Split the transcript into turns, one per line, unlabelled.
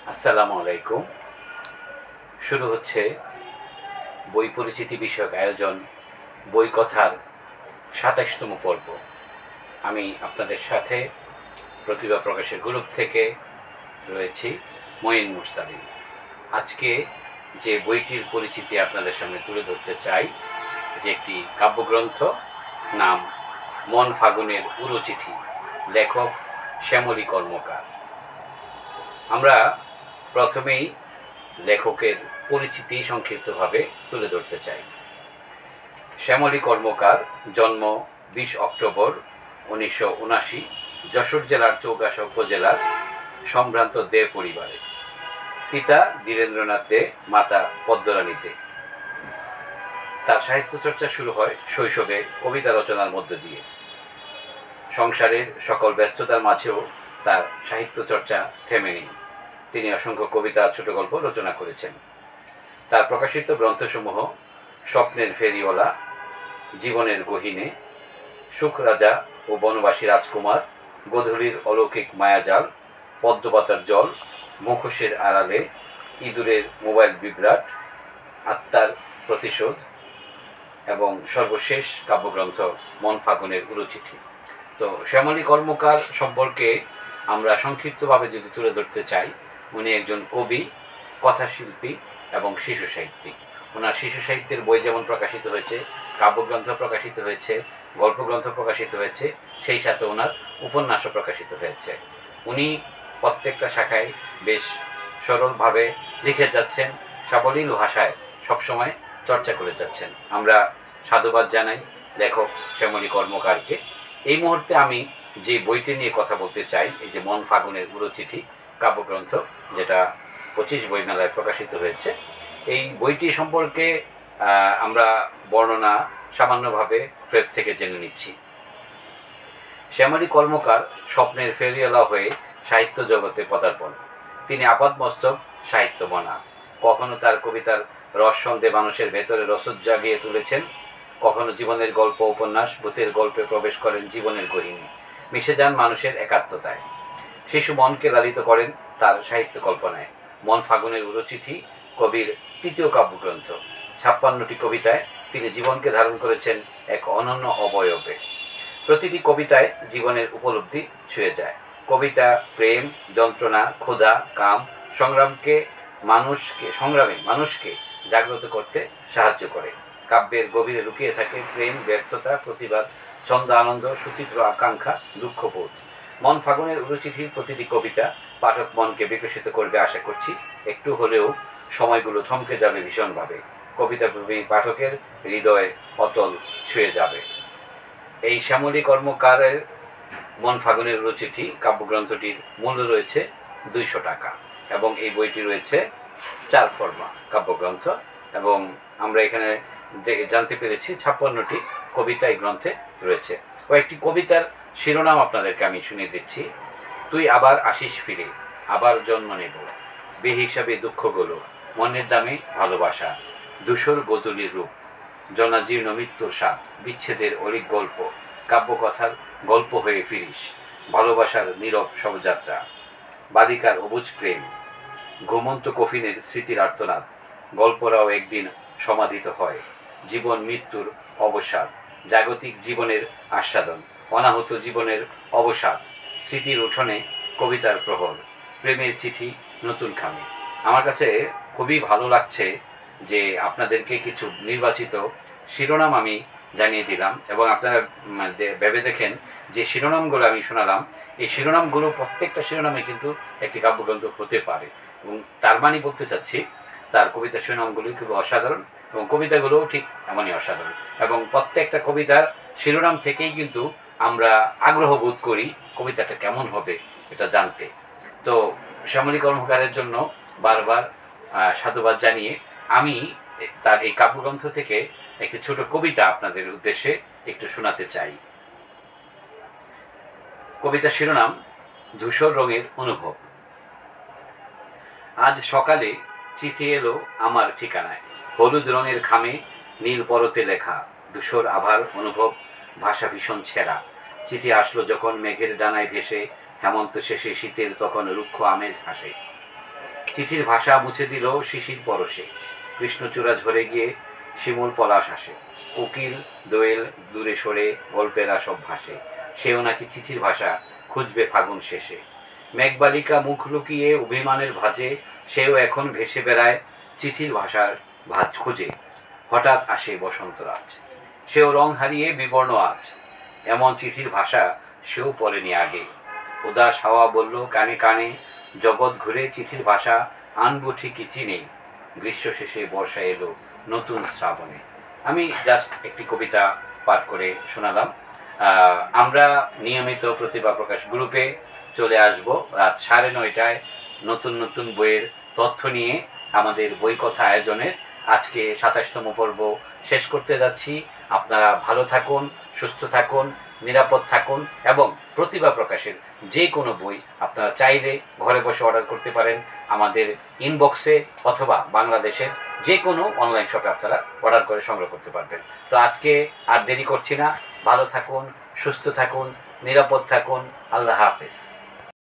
আসসালামু আলাইকুম। শুরু হচ্ছে বই পরিচিতি বিষয়ক আয়োজন বই কথার ২৭তম পর্ব। আমি আপনাদের সাথে প্রতিভা প্রকাশের গ্রুপ থেকে রয়েছি মঈন মুরসালিন। আজকে যে বইটির পরিচিতি আপনাদের সামনে তুলে ধরতে চাই, এটি একটি কাব্যগ্রন্থ, নাম মন ফাগুনের উড়ো চিঠি, লেখক শ্যামলী কর্মকার। আমরা প্রথমেই লেখকের পরিচিতি সংক্ষিপ্তভাবে তুলে ধরতে চাই। শ্যামলী কর্মকার জন্ম ২০ অক্টোবর ১৯৭৯, যশোর জেলার চৌগাছা উপজেলার সম্ভ্রান্ত দে পরিবারে। পিতা ধীরেন্দ্রনাথ দে, মাতা পদ্মরানী দে। তার সাহিত্য চর্চা শুরু হয় শৈশবে কবিতা রচনার মধ্য দিয়ে। সংসারের সকল ব্যস্ততার মাঝেও তার সাহিত্য চর্চা থেমে নেই। তিনি অসংখ্য কবিতা, ছোট গল্প রচনা করেছেন। তার প্রকাশিত গ্রন্থসমূহ স্বপ্নের ফেরিওয়ালা, জীবনের গহীনে, সুখ রাজা ও বনবাসী রাজকুমার, গোধূলির অলৌকিক মায়াজাল, পদ্মপাতার জল, মুখোশের আড়ালে, ইঁদুরের মোবাইল বিভ্রাট, আত্মার প্রতিশোধ এবং সর্বশেষ কাব্যগ্রন্থ মন ফাগুনের উড়ো চিঠি। তো শ্যামলী কর্মকার সম্পর্কে আমরা সংক্ষিপ্তভাবে যদি তুলে ধরতে চাই, উনি একজন কবি, কথাশিল্পী এবং শিশু সাহিত্যিক। ওনার শিশু সাহিত্যের বই যেমন প্রকাশিত হয়েছে, কাব্যগ্রন্থ প্রকাশিত হয়েছে, গল্পগ্রন্থ প্রকাশিত হয়েছে, সেই সাথে ওনার উপন্যাসও প্রকাশিত হয়েছে। উনি প্রত্যেকটা শাখায় বেশ সরলভাবে লিখে যাচ্ছেন, সাবলীল ভাষায় সবসময় চর্চা করে যাচ্ছেন। আমরা সাধুবাদ জানাই লেখক শ্যামলী কর্মকারকে। এই মুহূর্তে আমি যে বইটি নিয়ে কথা বলতে চাই, এই যে মন ফাগুনের উড়ো চিঠি কাব্যগ্রন্থ, যেটা 25 বইমেলায় প্রকাশিত হয়েছে, এই বইটি সম্পর্কে আমরা বর্ণনা সামান্যভাবে ওয়েব থেকে জেনে নিচ্ছি। শ্যামলী কর্মকার স্বপ্নের ফেরিওয়ালা হয়ে সাহিত্য জগতে পদার্পণ। তিনি আপাদমস্তক সাহিত্যমনা। কখনো তার কবিতার রস সন্ধে মানুষের ভেতরে রসদ জাগিয়ে তুলেছেন, কখনো জীবনের গল্প, উপন্যাস, ভূতের গল্পে প্রবেশ করেন জীবনের গহীনে, মিশে যান মানুষের একাত্মতায়। শিশু মনকে লালিত করেন তার সাহিত্য কল্পনায়। মন ফাগুনের উড়ো চিঠি কবির তৃতীয় কাব্যগ্রন্থ। 56টি কবিতায় তিনি জীবনকে ধারণ করেছেন এক অনন্য অবয়বে। প্রতিটি কবিতায় জীবনের উপলব্ধি ছুঁয়ে যায়। কবিতা প্রেম, যন্ত্রণা, ক্ষুধা, কাম, সংগ্রামে মানুষকে জাগ্রত করতে সাহায্য করে। কাব্যের গভীরে লুকিয়ে থাকে প্রেম, ব্যর্থতা, প্রতিবাদ, ছন্দ, আনন্দ, সুতীব্র আকাঙ্ক্ষা, দুঃখবোধ। মন ফাগুনের উড়ো চিঠির প্রতিটি কবিতা পাঠক মনকে বিকশিত করবে আশা করছি। একটু হলেও সময়গুলো থমকে যাবে ভীষণভাবে। কবিতা প্রেমী পাঠকের হৃদয়ে অতল ছুঁয়ে যাবে। এই শ্যামলী কর্মকারের মন ফাগুনের উড়ো চিঠি কাব্যগ্রন্থটির মূল্য রয়েছে 200 টাকা এবং এই বইটি রয়েছে 4 ফর্মা কাব্যগ্রন্থ। এবং আমরা এখানে জানতে পেরেছি 56টি কবিতা এই গ্রন্থে রয়েছে। ও একটি কবিতার শিরোনাম আপনাদেরকে আমি শুনিয়ে দিচ্ছি। তুই আবার আসিস ফিরে, আবার জন্ম নেব, বেহিসাবে দুঃখগুলো, মনের দামে ভালোবাসা, ধূসর গোধূলির রূপ, জনাজীর্ণ মৃত্যুর স্বাদ, বিচ্ছেদের অলিক গল্প, কাব্যকথার গল্প হয়ে ফিরিস, ভালোবাসার নীরব শবযাত্রা, বালিকার অবুঝ প্রেম, ঘুমন্ত কফিনের স্মৃতির আর্তনাদ, গল্পরাও একদিন সমাধিত হয়, জীবন মৃত্যুর অবসাদ, জাগতিক জীবনের আস্বাদন, অনাহত জীবনের অবসাদ, স্মৃতির উঠোনে কবিতার প্রহর, প্রেমের চিঠি নতুন খামে। আমার কাছে খুবই ভালো লাগছে যে আপনাদেরকে কিছু নির্বাচিত শিরোনাম আমি জানিয়ে দিলাম এবং আপনারা ভেবে দেখেন যে শিরোনামগুলো আমি শোনালাম, এই শিরোনামগুলো প্রত্যেকটা শিরোনামে কিন্তু একটি কাব্যগ্রন্থ হতে পারে। এবং তার মানে বলতে চাচ্ছি তার কবিতার শিরোনামগুলি খুব অসাধারণ এবং কবিতাগুলোও ঠিক এমনই অসাধারণ। এবং প্রত্যেকটা কবিতার শিরোনাম থেকেই কিন্তু আমরা আগ্রহ বোধ করি কবিতাটা কেমন হবে এটা জানতে। তো শ্যামলী কর্মকারের জন্য বারবার সাধুবাদ জানিয়ে আমি তার এই কাব্যগ্রন্থ থেকে একটি ছোট কবিতা আপনাদের উদ্দেশ্যে একটু শোনাতে চাই। কবিতার শিরোনাম ধূসর রঙের অনুভব। আজ সকালে চিঠি এলো আমার ঠিকানায়, হলুদ রঙের খামে নীল পরতে লেখা, ধূসর আভার অনুভব, ভাষা ভীষণ ছেঁড়া। চিঠি আসলো যখন মেঘের ডানায় ভেসে, হেমন্ত শেষে শীতের তখন রুক্ষ আমেজ হাসে। চিঠির ভাষা মুছে দিল শিশির পরশে, কৃষ্ণচূড়া ঝরে গিয়ে শিমুল পলাশ আসে, উকিল দোয়েল দূরে সরে গল্পেরা সব ভাসে, সেও নাকি চিঠির ভাষা খুঁজবে ফাগুন শেষে। মেঘবালিকা মুখ লুকিয়ে অভিমানের ভাজে, সেও এখন ভেসে বেড়ায় চিঠির ভাষার ভাজ খুঁজে। হঠাৎ আসে বসন্তরাজ, সেও রং হারিয়ে বিবর্ণ আজ, এমন চিঠির ভাষা সেও পড়েনি আগে। উদাস হাওয়া বলল কানে কানে, জগৎ ঘুরে চিঠির ভাষা আনবো ঠিকই চিনেই, গ্রীষ্ম শেষে বর্ষা এলো নতুন শ্রাবণে। আমি জাস্ট একটি কবিতা পাঠ করে শোনালাম। আমরা নিয়মিত প্রতিভা প্রকাশ গ্রুপে চলে আসব রাত 9:30টায় নতুন নতুন বইয়ের তথ্য নিয়ে। আমাদের বই কথা আয়োজনের আজকে 27তম পর্ব শেষ করতে যাচ্ছি। আপনারা ভালো থাকুন, সুস্থ থাকুন, নিরাপদ থাকুন এবং প্রতিভা প্রকাশের যে কোনো বই আপনারা চাইলে ঘরে বসে অর্ডার করতে পারেন আমাদের ইনবক্সে, অথবা বাংলাদেশের যে কোনো অনলাইন শপে আপনারা অর্ডার করে সংগ্রহ করতে পারবেন। তো আজকে আর দেরি করছি না, ভালো থাকুন, সুস্থ থাকুন, নিরাপদ থাকুন। আল্লাহ হাফেজ।